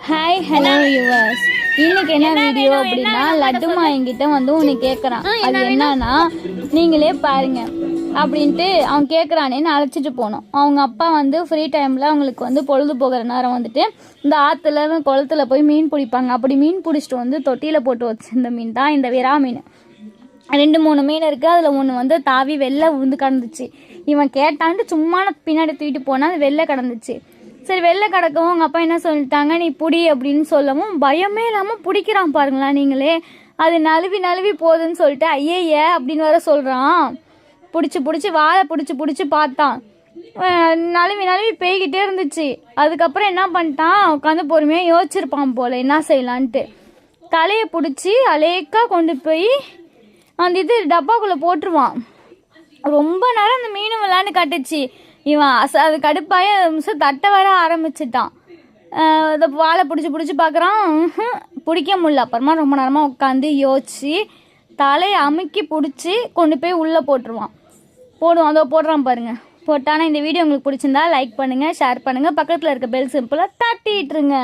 Hi hello yours, இன்னைக்கு என்ன video அப்படின்னா லட்டுமா என்கிட்ட வந்து ஒன்று கேட்குறான். அது என்னன்னா நீங்களே பாருங்க அப்படின்ட்டு அவன் கேட்குறானேன்னு அழைச்சிட்டு போனோம். அவங்க அப்பா வந்து ஃப்ரீ டைமில் அவங்களுக்கு வந்து பொழுது போகிற நேரம் வந்துட்டு இந்த ஆற்றுல குளத்துல போய் மீன் பிடிப்பாங்க. அப்படி மீன் பிடிச்சிட்டு வந்து தொட்டியில் போட்டு வச்சிருந்த மீன் தான் இந்த விரா மீன். 2-3 மீன் இருக்குது. அதில் ஒன்று வந்து தாவி வெளில விழுந்து கிடந்துச்சு. இவன் கேட்டான்ட்டு சும்மா பின்னாடி தூக்கிட்டு போனால் அது வெளில கிடந்துச்சு. சரி, வெளில கிடக்கவும் அவங்க அப்பா என்ன சொல்லிட்டாங்க, நீ பிடி அப்படின்னு சொல்லவும் பயமே இல்லாமல் பிடிக்கிறான் பாருங்களா நீங்களே. அது நழுவி போகுதுன்னு சொல்லிட்டு ஐயே அப்படின்னு வேற சொல்கிறான். பிடிச்சி வாழை பிடிச்சி பார்த்தான். நழுவி பேய்கிட்டே இருந்துச்சு. அதுக்கப்புறம் என்ன பண்ணிட்டான், உட்காந்து பொறுமையாக யோசிச்சிருப்பான் போல் என்ன செய்யலான்ட்டு. தலையை பிடிச்சி அலேக்காக கொண்டு போய் அந்த டப்பாக்குள்ளே போட்டுருவான். ரொம்ப நேரம் அந்த மீன் விளாண்டு கட்டுச்சு. இவன் அது கடுப்பாய தட்டை வர ஆரம்பிச்சிட்டான். அதை வாழை பிடிச்சி பார்க்குறான், பிடிக்க முடியல. அப்புறமா ரொம்ப நேரமாக உட்காந்து யோசிச்சு தலையை அமுக்கி பிடிச்சி கொண்டு போய் உள்ளே போட்டுருவான். அதோ போடுறான் பாருங்கள். போட்டானா இந்த வீடியோ உங்களுக்கு பிடிச்சிருந்தா லைக் பண்ணுங்கள், ஷேர் பண்ணுங்கள், பக்கத்தில் இருக்க பெல் சிம்பிளை தட்டிட்டுருங்க.